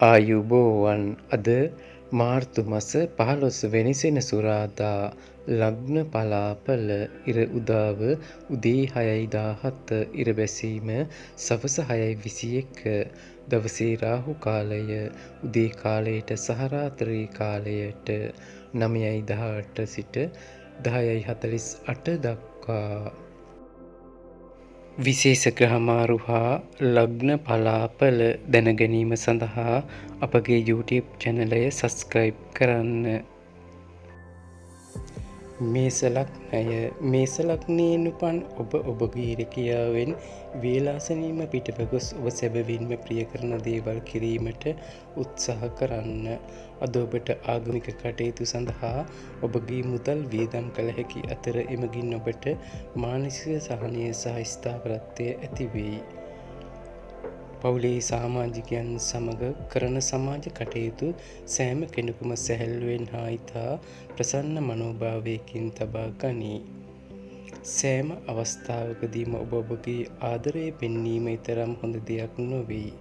ආයුබෝවන් අද මාර්තු මස 15 වෙනි සෙනසුරාදා ලග්න පලාපල ඉර උදාව උදේ 6:17 ඉර බැසීම සවස 6:21 දවසේ රාහු කාලය උදේ කාලයට සහ රාත්‍රී කාලයට 9:18 සිට 10:48 දක්වා විශේෂ ග්‍රහමාරු හා ලග්න පලාපල දැනගැනීම සඳහා අපගේ YouTube චැනලය සබස්ක්‍රයිබ් කරන්න. මේස ලග්නය මේස ලග්නයෙන් උපන් ඔබගේ රැකියාවෙන් වේලාසනීම පිටව ගොස් ඔබ සැබවින්ම ප්‍රිය කරන දේවල් කිරීමට උත්සාහ කරන්න. අද ඔබට ආගමික කටයුතු සඳහා ඔබගේ මුදල් වියදම් කළ හැකි අතර එමගින් ඔබට මානසික සහනය සහ ස්ථාවරත්වය ඇති වෙයි. පවුලේ සමාජිකයන් සමග කරන සමාජ කටයුතු සෑම කෙනෙකුම සැහැල්ලුවෙන් හා ඉතා ප්‍රසන්න මනෝභාවයකින් තබා ගනී. සෑම අවස්ථාවකදීම ඔබගේ ආදරය පෙන්වීම තරම් හොඳ දෙයක් නොවෙයි.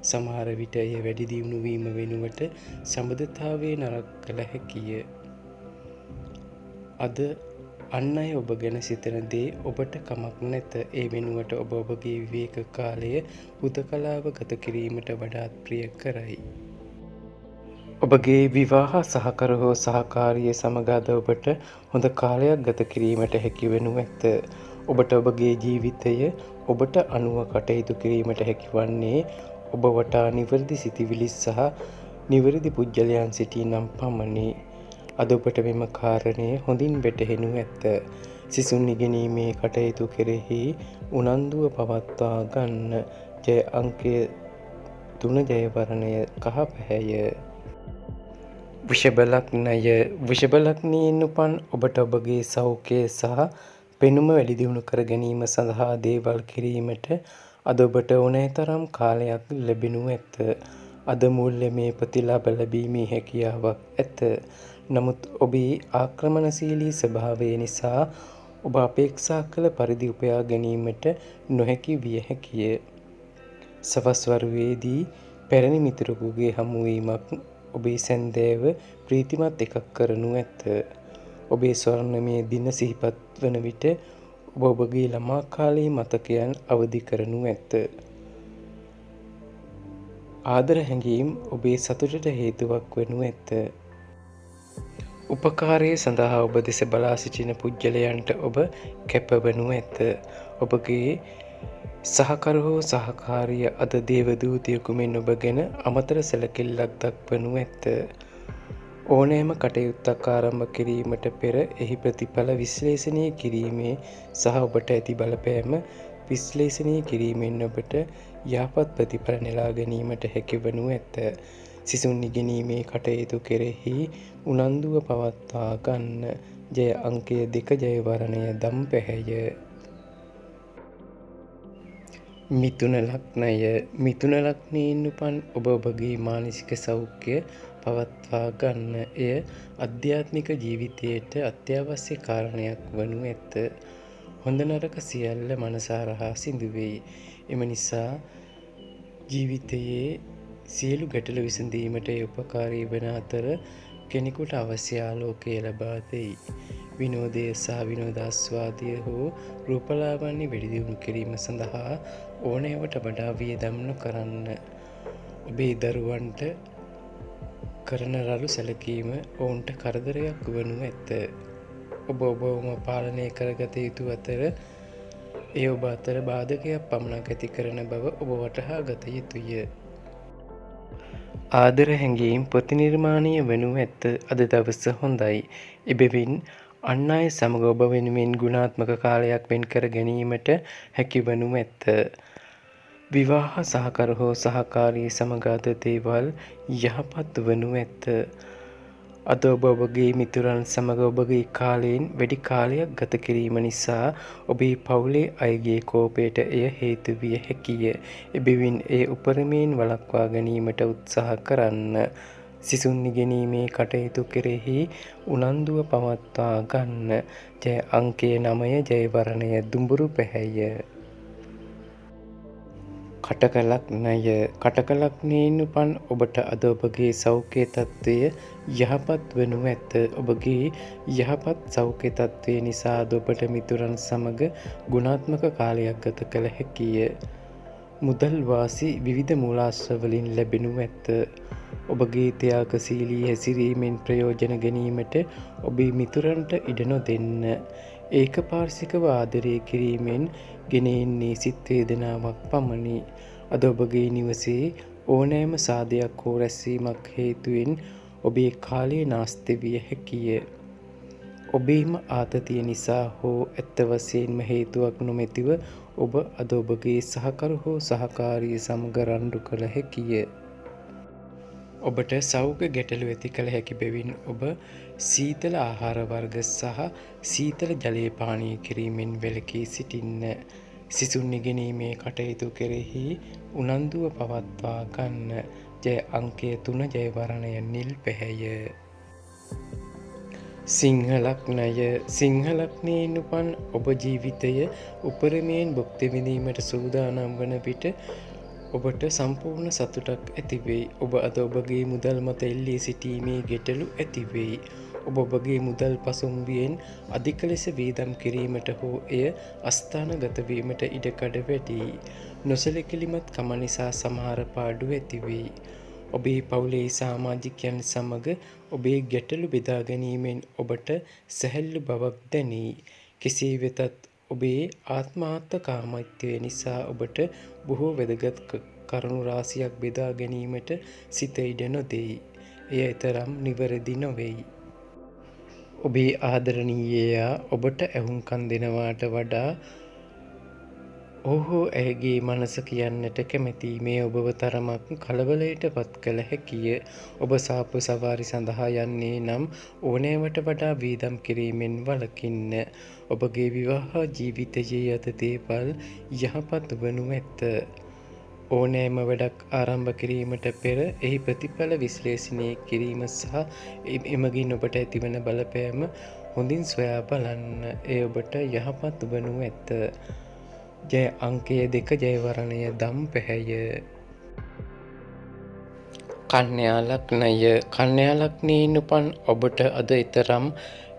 සමහර විට එය වැඩි දියුණු වීම වෙනුවට සම්බන්ධතාවයේ නරක කළ හැකිය. අද අන් අය ඔබ ගැන සිතන දේ ඔබට කමක් නැත. ඒ වෙනුවට ඔබ ඔබගේ විවේක කාලය හුදකලාව ගත කිරීමට වඩාත් ප්‍රිය කරයි. ඔබගේ විවාහ සහකරු හෝ සහකාරිය සමග අද ඔබට හොඳ කාලයක් ගත කිරීමට හැකි වනු ඇත. ඔබට ඔබගේ ජීවිතය ඔබට අනුව කටයුතු කිරීමට හැකිවන්නේ ඔබ වටා නිවැරදි සිතිවිලි සහ නිවැරදි පුද්ගලයන් සිටී නම් පමණි. අද ඔබට මෙම කාරණය හොඳින් වැටහෙනු ඇත. සිසුන් ඉගෙනීමේ කටයුතු කෙරෙහි උනන්දුව පවත්වා ගන්න. ජය අංකය 3 ජයවරණය කහ පැහැය. වෘෂභ ලග්නය වෘෂභ ලග්නයෙන් උපන් ඔබට ඔබගේ සෞඛ්‍යය සහ පෙනුම වැඩි දියුණු කර ගැනීම සඳහා දේවල් කිරීමට අද ඔබට ඕනෑ තරම් කාලයක් ලැබෙනු ඇත. අද මූල්‍යමය ප්‍රතිලාභ ලැබීමේ හැකියාවක් ඇත. නමුත් ඔබේ ආක්‍රමණශීලී ස්වභාවය නිසා ඔබ අපේක්ෂා කළ පරිදි උපයා ගැනීමට නොහැකි විය හැකිය. සවස් වරුවේදී පැරණි මිතුරෙකුගේ හමුවීමක් ඔබේ සැන්දෑව ප්‍රීතිමත් එකක් කරනු ඇත. ඔබේ ස්වර්ණමය දින සිහිපත් වන විට ඔබ ඔබගේ ළමා කාලයේ මතකයන් අවදි කරනු ඇත. ආදර හැඟීම් ඔබේ සතුටට හේතුවක් වනු ඇත. උපකාරය සඳහා ඔබ දෙස බලා සිටින පුද්ගලයන්ට ඔබ කැපවනු ඇත. ඔබගේ සහකරු හෝ සහකාරිය අද දේවදූතයෙකු මෙන් ඔබ ගැන අමතර සැලකිල්ලක් දක්වනු ඇත. ඕනෑම කටයුත්තක් ආරම්භ කිරීමට පෙර එහි ප්‍රතිඵල විශ්ලේෂණය කිරීමේ සහ ඔබට ඇති බලපෑම විශ්ලේෂණය කිරීමෙන් ඔබට යහපත් ප්‍රතිඵල නෙලා ගැනීමට හැකිවනු ඇත. සිසුන් ඉගෙනීමේ කටයුතු කෙරෙහි උනන්දුව පවත්වා ගන්න. ජය අංකය 2 ජයවරණය දම් පැහැය. මිථුන ලග්නය මිථුන ලග්නයෙන් උපන් ඔබ ඔබගේ මානසික සෞඛ්‍ය පවත්වා ගන්න. එය අධ්‍යාත්මික ජීවිතයට අත්‍යවශ්‍ය කාරණයක් වනු ඇත. හොඳ නරක සියල්ල මනසාරහා සිදුවෙයි. එම නිසා ජීවිතයේ සියලු ගැටලු විසඳීමට උපකාරී වන අතර කෙනෙකුට අවශ්‍ය ආලෝකය ලබා දෙයි. විනෝදය සහ විනෝදාස්වාදය හෝ රූපලාවන්‍ය වැඩි දියුණු කිරීම සඳහා ඕනෑවට වඩා වියදම් නොකරන්න. ඔබේ දරුවන්ට කරන රළු සැලකීම ඔවුන්ට කරදරයක් වනු ඇත. ඔබ ඔබවම පාලනය කරගත යුතු අතර එය ඔබ අතර බාධකයක් පමණක් ඇති කරන බව ඔබ වටහා ගත යුතුය. ආදර හැඟීම් ප්‍රතිනිර්මාණය වනු ඇත. අද දවස හොඳයි. එබැවින් අන් අය සමග ඔබ වෙනුවෙන් ගුණාත්මක කාලයක් වෙන් කර ගැනීමට හැකිවනු ඇත. විවාහ සහකරු හෝ සහකාරිය සමග අද දේවල් යහපත් වනු ඇත. අද ඔබ ඔබගේ මිතුරන් සමග ඔබගේ කාලයෙන් වැඩි කාලයක් ගත කිරීම නිසා ඔබේ පවුලේ අයගේ කෝපයට එය හේතු විය හැකිය. එබැවින් එය උපරිමයෙන් වළක්වා ගැනීමට උත්සාහ කරන්න. සිසුන් ඉගෙනීමේ කටයුතු කෙරෙහි උනන්දුව පවත්වා ගන්න. ජය අංකය 9 ජයවරණය දුඹුරු පැහැය. කටකලක්නයෙන් උපන් ඔබට අද ඔබගේ සෞඛ්‍ය තත්ත්වය යහපත් වනු ඇත. ඔබගේ යහපත් සෞඛ්‍ය තත්ත්වය නිසා අද ඔබට මිතුරන් සමග ගුණාත්මක කාලයක් ගත කළ හැකිය. මුදල් වාසි විවිධ මූලාශ්‍රවලින් ලැබෙනු ඇත. ඔබගේ ත්‍යාගශීලී හැසිරීමෙන් ප්‍රයෝජන ගැනීමට ඔබේ මිතුරන්ට ඉඩ නොදෙන්න. ඒකපාර්ශ්විකව ආදරය කිරීමෙන් ගෙන එන්නේ සිත් වේදනාවක් පමණි. අද ඔබගේ නිවසේ ඕනෑම සාදයක් හෝ රැස්වීමක් හේතුවෙන් ඔබේ කාලය නාස්ති විය හැකිය. ඔබේම ආතතිය නිසා හෝ ඇත්ත වශයෙන්ම හේතුවක් නොමැතිව ඔබ අද ඔබගේ සහකරු හෝ සහකාරිය සමග රණ්ඩු කළ හැකිය. ඔබට සෞඛ්‍ය ගැටලු ඇති කළ හැකි බැවින් ඔබ සීතල ආහාර වර්ග සහ සීතල ජලය පානය කිරීමෙන් වැළකී සිටින්න. සිසුන් ඉගෙනීමේ කටයුතු කෙරෙහි උනන්දුව පවත්වා ගන්න. ජය අංකය 3 ජයවරණය නිල් පැහැය. සිංහ ලග්නයෙන් උපන් ඔබ ජීවිතය උපරිමයෙන් භුක්ති විඳීමට සූදානම් වන විට ඔබට සම්පූර්ණ සතුටක් ඇතිවෙයි. ඔබ අද ඔබගේ මුදල් මත එල්ලී සිටීමේ ගැටලු ඇතිවෙයි. ඔබ ඔබගේ මුදල් පසුම්බියෙන් අධික ලෙස වියදම් කිරීමට හෝ එය අස්ථානගත වීමට ඉඩකඩ වැඩි. නොසැලකිලිමත් කම නිසා සමහර පාඩු ඇතිවෙයි. ඔබේ පවුලේ සමාජිකයන් සමග ඔබේ ගැටලු බෙදා ගැනීමෙන් ඔබට සැහැල්ලු බවක් දැනේ. කෙසේ වෙතත් ඔබේ ආත්මාර්ථකාමීත්වය නිසා ඔබට බොහෝ වැදගත් කරුණු රාශියක් බෙදා ගැනීමට සිත ඉඩ නොදෙයි. එය එතරම් නිවැරදි නොවෙයි. ඔබේ ආදරණීයයා ඔබට ඇහුම්කන් දෙනවාට වඩා ඔහු ඇයගේ මනස කියන්නට කැමැති. මේ ඔබව තරමක් කලබලයට පත් කළ හැකිය. ඔබ සාප්පු සවාරි සඳහා යන්නේ නම් ඕනෑවට වඩා වියදම් කිරීමෙන් වළකින්න. ඔබගේ විවාහ ජීවිතයේ අද දේපල් යහපත් වනු ඇත. ඕනෑම වැඩක් ආරම්භ කිරීමට පෙර එහි ප්‍රතිඵල විශ්ලේෂණය කිරීම සහ එමගින් ඔබට ඇතිවන බලපෑම හොඳින් සොයා බලන්න. එය ඔබට යහපත් වනු ඇත. ජය අංකය 2 ජයවරණය දම් පැහැය. කන්‍යා ලග්නයෙන් උපන් ඔබට අද ඊතරම්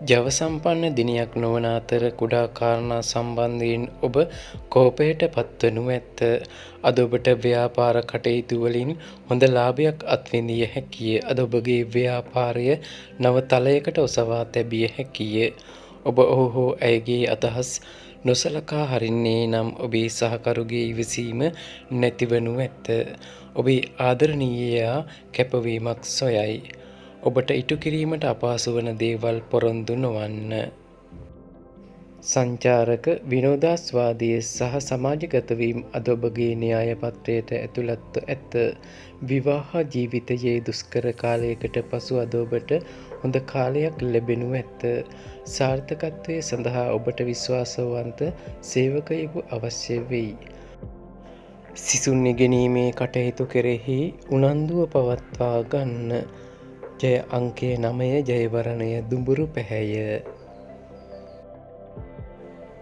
ජව සම්පන්න දිනයක් නොවන අතර කුඩා කාරණා සම්බන්ධයෙන් ඔබ කෝපයට පත්වනු ඇත. අද ඔබට ව්‍යාපාර කටයුතු වලින් හොඳ ලාභයක් අත්විඳිය හැකිය. අද ඔබගේ ව්‍යාපාරය නව තලයකට ඔසවා තැබිය හැකිය. ඔබ ඔහු හෝ ඇයගේ අදහස් නොසලකා හරින්නේ නම් ඔබේ සහකරුගේ ඉවසීම නැතිවනු ඇත. ඔබේ ආදරණීයයා කැපවීමක් සොයයි. ඔබට ඉටු කිරීමට අපහසු වන දේවල් පොරොන්දු නොවන්න. සංචාරක විනෝදාස්වාදයේ සහ සමාජගත වීම අද ඔබගේ න්‍යාය පත්‍රයට ඇතුළත්ව ඇත. විවාහ ජීවිතයේ දුෂ්කර කාලයකට පසු අද ඔබට හොඳ කාලයක් ලැබෙනු ඇත. සාර්ථකත්වය සඳහා ඔබට විශ්වාසවන්ත සේවකයෙකු අවශ්‍ය වෙයි. සිසුන් ඉගෙනීමේ කටයුතු කෙරෙහි උනන්දුව පවත්වා ගන්න. ජය අංකය 9 ජයවරණය දුඹුරු පැහැය.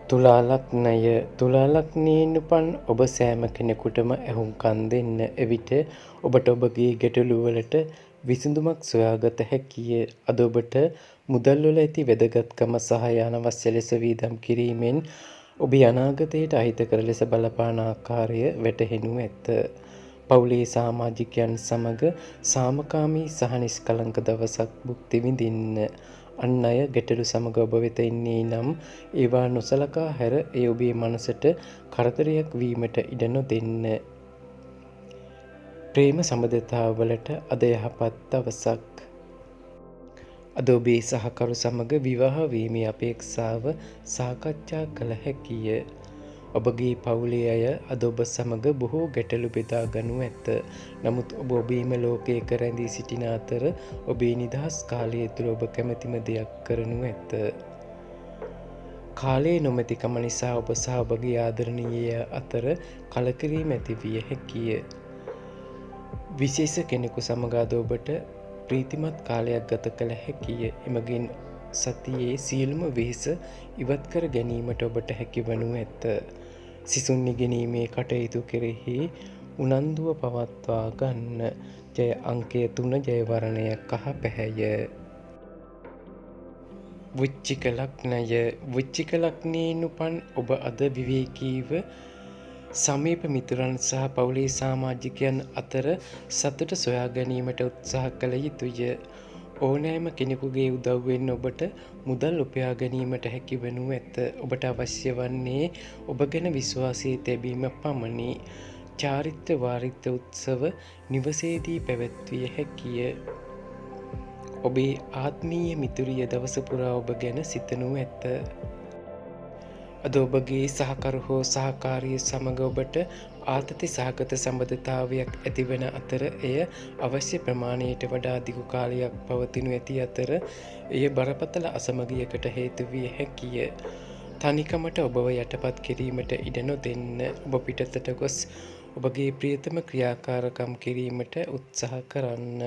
තුලා ලග්නයෙන් උපන් ඔබ සෑම කෙනෙකුටම ඇහුම්කන් දෙන්න. එවිට ඔබට ඔබගේ ගැටලු වලට විසඳුමක් සොයාගත හැකිය. අද ඔබට මුදල් වල ඇති වැදගත්කම සහ අනවශ්‍ය ලෙස වියදම් කිරීමෙන් ඔබේ අනාගතයට අහිතකර ලෙස බලපාන ආකාරය වැටහෙනු ඇත. පවුලේ සමාජිකයන් සමග සාමකාමී සහ නිෂ්කලංක දවසක් භුක්ති විඳින්න. අන් අය ගැටලු සමග ඔබ වෙත එන්නේ නම් ඒවා නොසලකා හැර ඒ ඔබේ මනසට කරදරයක් වීමට ඉඩ නොදෙන්න. ප්‍රේම සම්බන්ධතාවලට අද යහපත් දවසක්. අද ඔබේ සහකරු සමග විවාහ වීමේ අපේක්ෂාව සාකච්ඡා කළ හැකිය. ඔබගේ පවුලේ අය අද ඔබ සමග බොහෝ ගැටලු බෙදා ගනු ඇත. නමුත් ඔබ ඔබේම ලෝකයක රැඳී සිටින අතර ඔබේ නිදහස් කාලය තුළ ඔබ කැමැතිම දෙයක් කරනු ඇත. කාලයේ නොමැතිකම නිසා ඔබ සහ ඔබගේ ආදරණීයයා අතර කලකිරීම ඇති විය හැකිය. විශේෂ කෙනෙකු සමග අද ඔබට ප්‍රීතිමත් කාලයක් ගත කළ හැකිය. එමගින් සතියේ සියලුම වෙහෙස ඉවත් කර ගැනීමට ඔබට හැකිවනු ඇත. සිසුන් ඉගෙනීමේ කටයුතු කෙරෙහි උනන්දුව පවත්වා ගන්න. ජය අංකය 3 ජය වර්ණය කහ පැහැය. වෘශ්චික ලග්නය. වෘශ්චික ලග්නයෙන් උපන් ඔබ අද විවේකීව සමීප මිතුරන් සහ පවුලේ සමාජිකයන් අතර සතුට සොයා ගැනීමට උත්සාහ කළ යුතුය. ඕනෑම කෙනෙකුගේ උදව්වෙන් ඔබට මුදල් උපයා ගැනීමට හැකි වනු ඇත. ඔබට අවශ්‍ය වන්නේ ඔබ ගැන විශ්වාසය තැබීම පමණි. චාරිත්‍ර වාරිත්‍ර උත්සව නිවසේදී පැවැත්විය හැකිය. ඔබේ ආත්මීය මිතුරිය දවස පුරා ඔබ ගැන සිතනු ඇත. අද ඔබගේ සහකරු හෝ සහකාරිය සමග ඔබට ආතති සහගත සම්බන්ධතාවයක් ඇතිවන අතර එය අවශ්‍ය ප්‍රමාණයට වඩා දිගු කාලයක් පවතිනු ඇති අතර එය බරපතල අසමගියකට හේතු විය හැකිය. තනිකමට ඔබව යටපත් කිරීමට ඉඩ නොදෙන්න. ඔබ පිටතට ගොස් ඔබගේ ප්‍රියතම ක්‍රියාකාරකම් කිරීමට උත්සාහ කරන්න.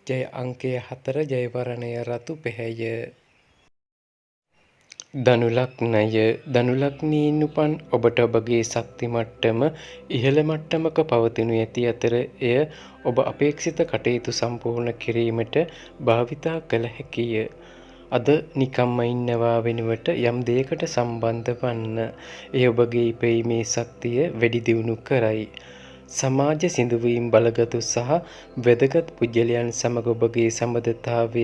ජය අංකය 4 ජය වර්ණය රතු පැහැය. ධනු ලග්නය. ධනු ලග්නයෙන් උපන් ඔබට ඔබගේ ශක්ති මට්ටම ඉහළ මට්ටමක පවතිනු ඇති අතර එය ඔබ අපේක්ෂිත කටයුතු සම්පූර්ණ කිරීමට භාවිතා කළ හැකිය. අද නිකම්ම ඉන්නවා වෙනුවට යම් දෙයකට සම්බන්ධ වන්න. එය ඔබගේ ඉපයීමේ ශක්තිය වැඩි දියුණු කරයි. සමාජ සිදුවීම් බලගතු සහ වැදගත් පුද්ගලයන් සමග ඔබගේ සම්බන්ධතාවය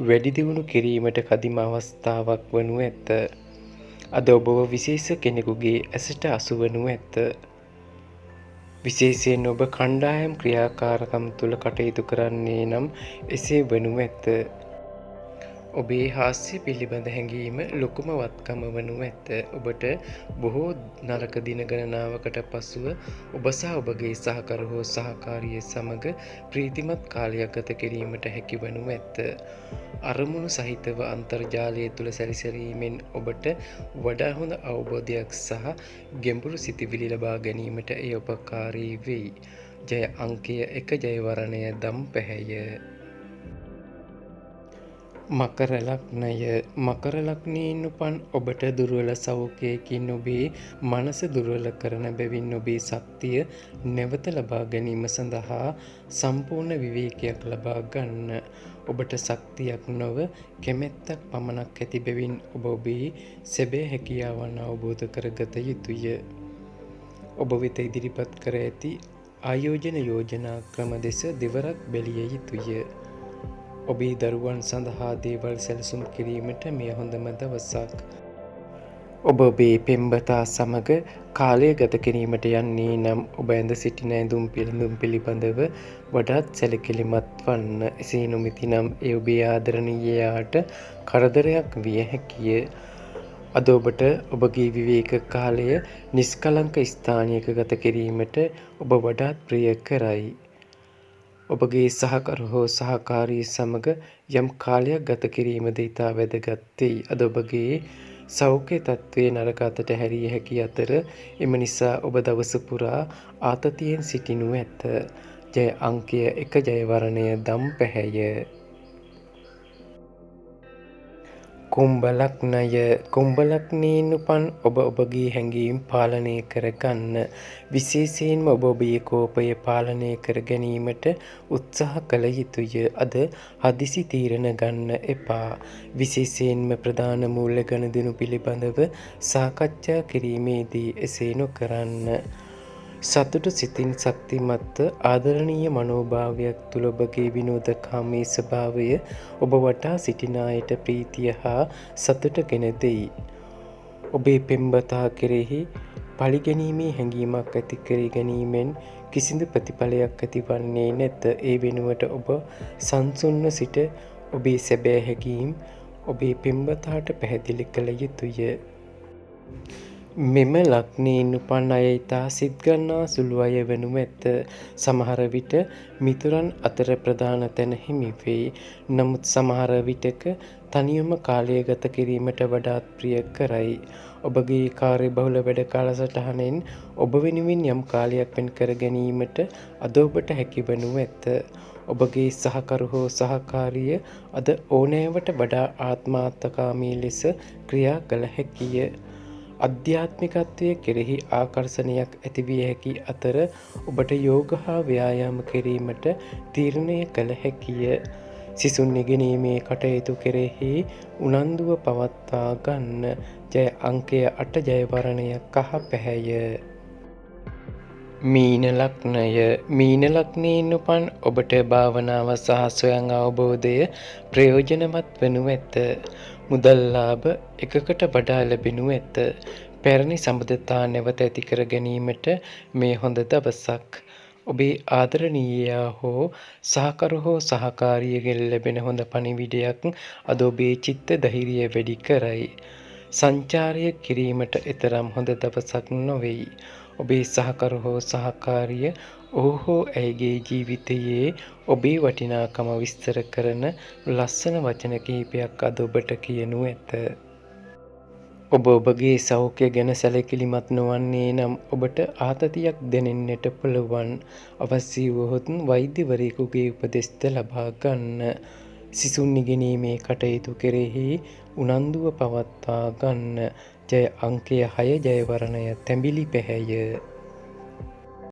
වැඩි දියුණු කිරීමට කදිම අවස්ථාවක් වනු ඇත. අද ඔබව විශේෂ කෙනෙකුගේ ඇසට අසු වනු ඇත. විශේෂයෙන් ඔබ කණ්ඩායම් ක්‍රියාකාරකම් තුළ කටයුතු කරන්නේ නම් එසේ වනු ඇත. ඔබේ හාස්‍ය පිළිබඳ හැඟීම ලොකුම වත්කම වනු ඇත. ඔබට බොහෝ නරක දින ගණනාවකට පසුව ඔබ සහ ඔබගේ සහකරු හෝ සහකාරිය සමග ප්‍රීතිමත් කාලයක් ගත කිරීමට හැකි වනු ඇත. අරමුණු සහිතව අන්තර්ජාලය තුළ සැරිසැරීමෙන් ඔබට වඩා හොඳ අවබෝධයක් සහ ගැඹුරු සිතිවිලි ලබා ගැනීමට එය උපකාරී වෙයි. ජය අංකය 1 ජය වර්ණය දම් පැහැය. මකර ලග්නය. මකර ලග්නයෙන් උපන් ඔබට දුර්වල සෞඛ්‍යයකින් ඔබේ මනස දුර්වල කරන බැවින් ඔබේ ශක්තිය නැවත ලබා ගැනීම සඳහා සම්පූර්ණ විවේකයක් ලබා ගන්න. ඔබට ශක්තියක් නොව කැමැත්තක් පමණක් ඇති බැවින් ඔබ ඔබේ සැබෑ හැකියාවන් අවබෝධ කරගත යුතුය. ඔබ වෙත ඉදිරිපත් කර ඇති ආයෝජන යෝජනා ක්‍රම දෙස දෙවරක් බැලිය යුතුය. ඔබේ දරුවන් සඳහා දේවල් සැලසුම් කිරීමට මෙය හොඳම දවසක්. ඔබ ඔබේ පෙම්වතා සමග කාලය ගත කිරීමට යන්නේ නම් ඔබ ඇඳ සිටින ඇඳුම් පිළිඳුම් පිළිබඳව වඩාත් සැලකිලිමත් වන්න. එසේ නොමැති නම් ඒ ඔබේ ආදරණීයයාට කරදරයක් විය හැකිය. අද ඔබට ඔබගේ විවේක කාලය නිෂ්කලංක ස්ථානයක ගත කිරීමට ඔබ වඩාත් ප්‍රිය කරයි. ඔබගේ සහකරු හෝ සහකාරිය සමග යම් කාලයක් ගත කිරීමද ඉතා වැදගත් වෙයි. අද ඔබගේ සෞඛ්‍ය තත්ත්වය නරක අතට හැරිය හැකි අතර එම නිසා ඔබ දවස පුරා ආතතියෙන් සිටිනු ඇත. ජය අංකය 1 ජය වර්ණය දම් පැහැය. කුම්භ ලග්නය. කුම්භ ලග්නයෙන් උපන් ඔබ ඔබගේ හැඟීම් පාලනය කරගන්න. විශේෂයෙන්ම ඔබ ඔබේ කෝපය පාලනය කර ගැනීමට උත්සාහ කළ යුතුය. අද හදිසි තීරණ ගන්න එපා. විශේෂයෙන්ම ප්‍රධාන මූල්‍ය ගනුදෙනු පිළිබඳව සාකච්ඡා කිරීමේදී එසේ නොකරන්න. සතුට සිතින් ශක්තිමත් ආදරණීය මනෝභාවයක් තුළ ඔබගේ විනෝදකාමී ස්වභාවය ඔබ වටා සිටින අයට ප්‍රීතිය හා සතුට ගෙන දෙයි. ඔබේ පෙම්වතා කෙරෙහි පළිගැනීමේ හැඟීමක් ඇති කර ගැනීමෙන් කිසිදු ප්‍රතිඵලයක් ඇතිවන්නේ නැත. ඒ වෙනුවට ඔබ සංසුන්ව සිට ඔබේ සැබෑ හැඟීම් ඔබේ පෙම්වතාට පැහැදිලි කළ යුතුය. මෙම ලග්නයෙන් උපන් අය ඉතා සිත් ගන්නා සුළු අය වනු ඇත. සමහර විට මිතුරන් අතර ප්‍රධාන තැන හිමි වෙයි. නමුත් සමහර විටක තනියම කාලය ගත කිරීමට වඩාත් ප්‍රිය කරයි. ඔබගේ කාර්යබහුල වැඩ කාලසටහනෙන් ඔබ වෙනුවෙන් යම් කාලයක් වෙන් කර ගැනීමට අද ඔබට හැකි වනු ඇත. ඔබගේ සහකරු හෝ සහකාරිය අද ඕනෑවට වඩා ආත්මාර්ථකාමී ලෙස ක්‍රියා කළ හැකිය. අධ්‍යාත්මිකත්වය කෙරෙහි ආකර්ෂණයක් ඇතිවිය හැකි අතර ඔබට යෝග හා ව්‍යායාම කිරීමට තීරණය කළ හැකිය. සිසුන් ඉගෙනීමේ කටයුතු කෙරෙහි උනන්දුව පවත්වා ගන්න. ජය අංකය 8 ජයවරණය කහ පැහැය. මීන ලග්නය. මීන ලග්නයෙන් උපන් ඔබට භාවනාව සහ ස්වයං අවබෝධය ප්‍රයෝජනවත් වනු ඇත. මුදල් ලාභ එකකට වඩා ලැබෙනු ඇත. පැරණි සම්බන්ධතා නැවත ඇති කර ගැනීමට මේ හොඳ දවසක්. ඔබේ ආදරණීයයා හෝ සහකරු හෝ සහකාරියගෙන් ලැබෙන හොඳ පණිවිඩයක් අද ඔබේ චිත්ත ධෛර්යය වැඩි කරයි. සංචාරය කිරීමට එතරම් හොඳ දවසක් නොවෙයි. ඔබේ සහකරු හෝ සහකාරිය ඔහු හෝ ඇයගේ ජීවිතයේ ඔබේ වටිනාකම විස්තර කරන ලස්සන වචන කිහිපයක් අද ඔබට කියනු ඇත. ඔබ ඔබගේ සෞඛ්‍ය ගැන සැලකිලිමත් නොවන්නේ නම් ඔබට ආතතියක් දැනෙන්නට පුළුවන්. අවශ්‍ය වුවහොත් වෛද්‍යවරයෙකුගේ උපදෙස්ද ලබා ගන්න. සිසුන් ඉගෙනීමේ කටයුතු කෙරෙහි උනන්දුව පවත්වා ගන්න. ජය අංකය 6 ජයවරණය තැඹිලි පැහැය.